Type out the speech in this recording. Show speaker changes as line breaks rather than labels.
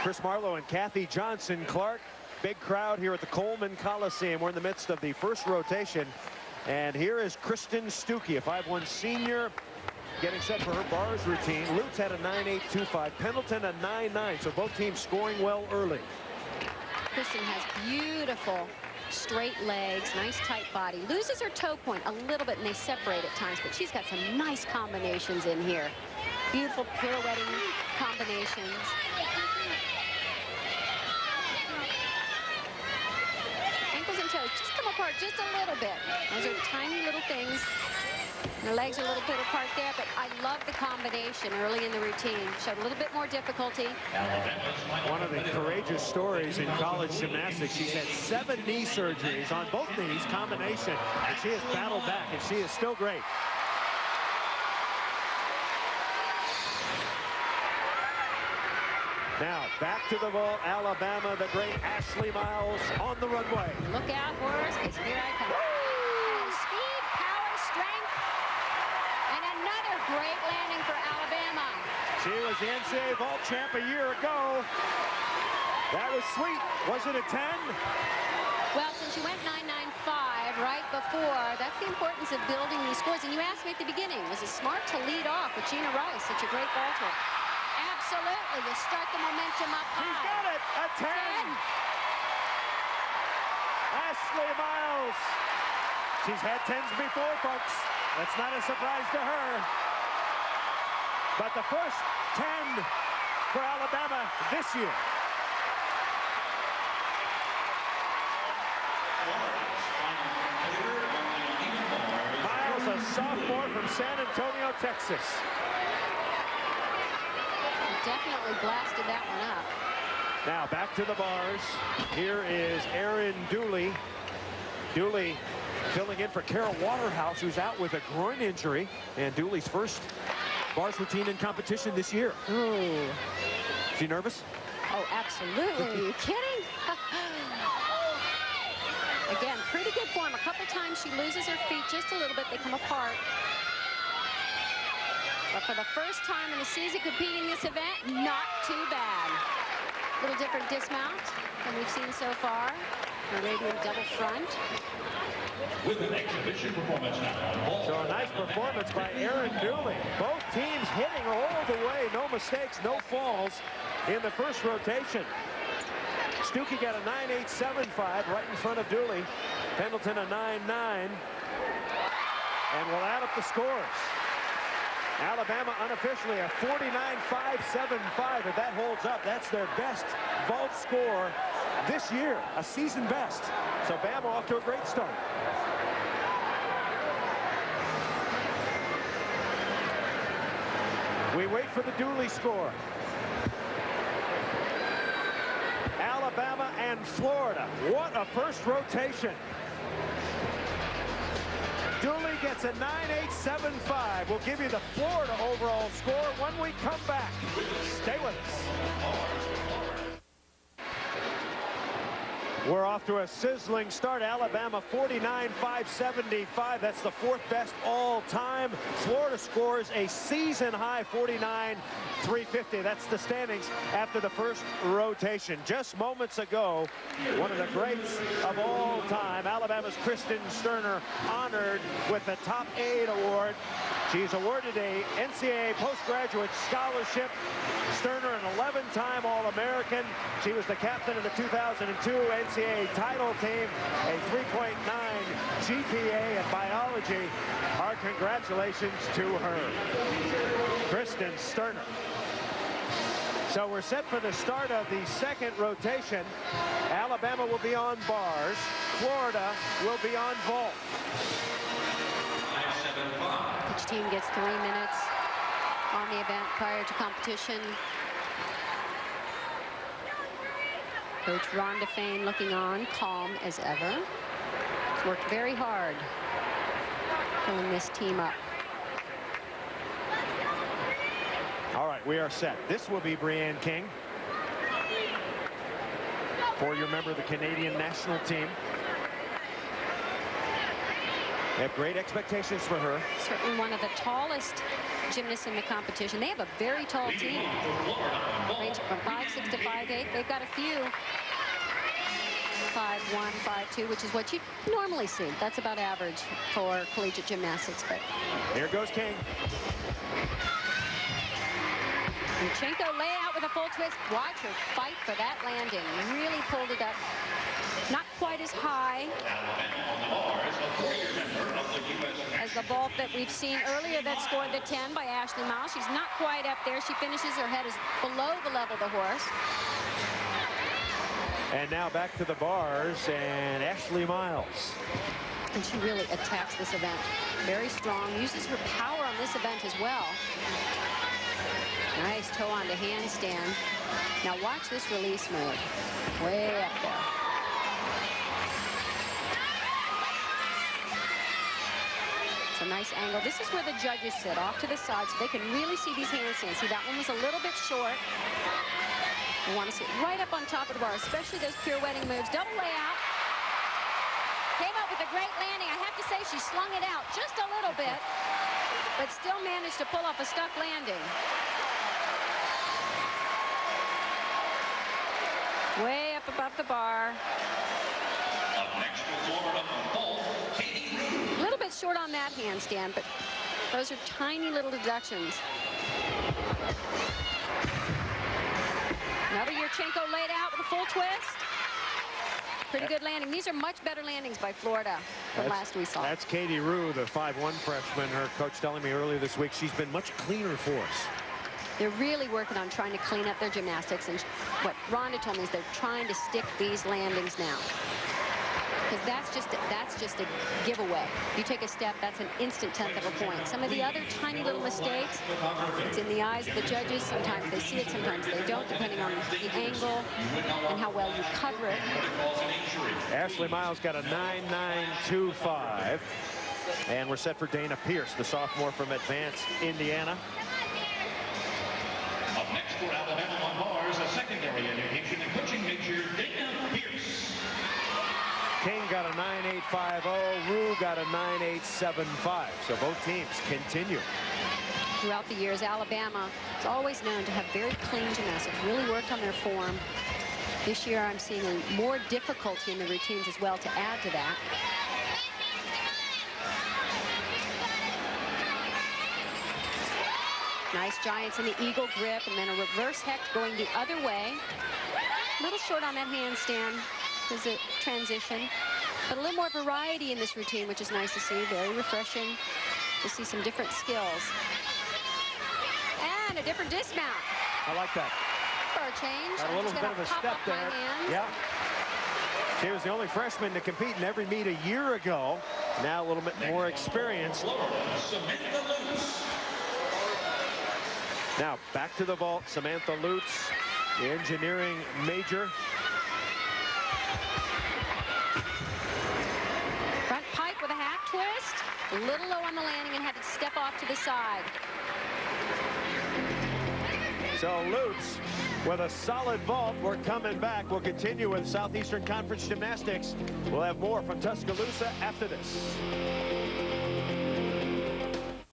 Chris Marlowe and Kathy Johnson Clark. Big crowd here at the Coleman Coliseum. We're in the midst of the first rotation. And here is Kristen Stucky, a 5'1" senior, getting set for her bars routine. Lutz had a 9.825. Pendleton a 9.9. So both teams scoring well early.
Kristen has beautiful straight legs, nice tight body. Loses her toe point a little bit and they separate at times, but she's got some nice combinations in here. Beautiful pirouetting combinations. Ankles and toes just come apart just a little bit. Those are tiny little things. Her legs are a little bit apart there, but I love the combination early in the routine. Showed a little bit more difficulty.
One of the courageous stories in college gymnastics. She's had 7 knee surgeries on both knees, combination, and she has battled back, and she is still great. Now, back to the vault, Alabama, the great Ashley Miles on the runway.
Look out, Horace, because here I come. And speed, power, strength, and another great landing for Alabama.
She was the NCAA vault champ a year ago. That was sweet. Was it a 10?
Well, since she went 9.95 right before, that's the importance of building these scores. And you asked me at the beginning, was it smart to lead off with Gina Rice, such a great vaulter? Absolutely. You start the momentum up high.
She's got it. A 10. Ashley Miles. She's had 10s before, folks. That's not a surprise to her. But the first 10 for Alabama this year. Miles, a sophomore from San Antonio, Texas.
Definitely blasted that one up.
Now back to the bars. Here is Erinn Dooley. Dooley filling in for Carol Waterhouse, who's out with a groin injury. And Dooley's first bars routine in competition this year.
Ooh.
She nervous?
Oh, absolutely. Are you kidding? Again, pretty good form. A couple times she loses her feet just a little bit. They come apart. But for the first time in the season competing this event, not too bad. A little different dismount than we've seen so far. Arabian double front.
With an exhibition performance now.
So a nice performance by Erinn Dooley. Both teams hitting all the way. No mistakes, no falls in the first rotation. Stucky got a 9.875 right in front of Dooley. Pendleton a 9.9. And we'll add up the scores. Alabama unofficially a 49.575. If that holds up, that's their best vault score this year, a season best. So Bama off to a great start. We wait for the Dooley score. Alabama and Florida. What a first rotation. Dooley gets a 9.875. We'll give you the Florida overall score when we come back. Stay with us. We're off to a sizzling start. Alabama 49.575. That's the 4th best all time. Florida scores a season high 49.350. That's the standings after the first rotation. Just moments ago, one of the greats of all time, Alabama's Kristen Sterner, honored with the Top 8 award. She's awarded a NCAA postgraduate scholarship. Sterner, an 11-time All-American. She was the captain of the 2002 NCAA title team, a 3.9 GPA in biology. Our congratulations to her, Kristen Sterner. So we're set for the start of the second rotation. Alabama will be on bars. Florida will be on vault.
Each team gets 3 minutes on the event prior to competition. Coach Rhonda Fain looking on, calm as ever. He's worked very hard pulling this team up.
All right, we are set. This will be Breanne King. 4-year member of the Canadian national team. They have great expectations for her.
Certainly one of the tallest gymnasts in the competition. They have a very tall team, ranging from 5'6" to 5'8". They've got a few 5'1", 5'2", which is what you normally see. That's about average for collegiate gymnastics. But
here goes King.
Yunchenko lay out with a full twist. Watch her fight for that landing. Really pulled it up. Not quite as high as the vault that we've seen earlier that scored the 10 by Ashley Miles. She's not quite up there. She finishes, her head is below the level of the horse.
And now back to the bars, and Ashley Miles.
And she really attacks this event. Very strong, uses her power on this event as well. Nice toe on to handstand. Now watch this release move. Way up there. It's a nice angle. This is where the judges sit, off to the side, so they can really see these handstands. See, that one was a little bit short. You want to sit right up on top of the bar, especially those pirouetting moves. Double layout. Came up with a great landing. I have to say, she slung it out just a little bit, but still managed to pull off a stuck landing. Way up above the bar. A little bit short on that handstand, but those are tiny little deductions. Another Yunchenko laid out with a full twist. Pretty good landing. These are much better landings by Florida than last we saw.
That's Katie Rue, the 5'1" freshman. Her coach telling me earlier this week she's been much cleaner for us.
They're really working on trying to clean up their gymnastics, and what Rhonda told me is they're trying to stick these landings now. Because that's just a giveaway. You take a step, that's an instant 10th of a point. Some of the other tiny little mistakes, it's in the eyes of the judges. Sometimes they see it, sometimes they don't, depending on the angle and how well you cover it.
Ashley Miles got a 9.925. And we're set for Dana Pierce, the sophomore from Advance, Indiana.
Up next for Alabama on bars, a secondary education and coaching major, Dana Pierce.
King got a 9.850. Rue got a 9.875. So both teams continue.
Throughout the years, Alabama is always known to have very clean gymnastics, really worked on their form. This year, I'm seeing more difficulty in the routines as well to add to that. Nice Giants in the eagle grip, and then a reverse hecht going the other way. A little short on that handstand as a transition, but a little more variety in this routine, which is nice to see. Very refreshing to see some different skills. And a different dismount.
I like that.
For a change.
Got a little bit of a step there. Yeah. She was the only freshman to compete in every meet a year ago. Now a little bit more experience.
Samantha Lutz.
Now back to the vault, Samantha Lutz, the engineering major.
Front pike with a half twist. A little low on the landing and had to step off to the side.
So Lutz with a solid vault. We're coming back. We'll continue with Southeastern Conference Gymnastics. We'll have more from Tuscaloosa after this.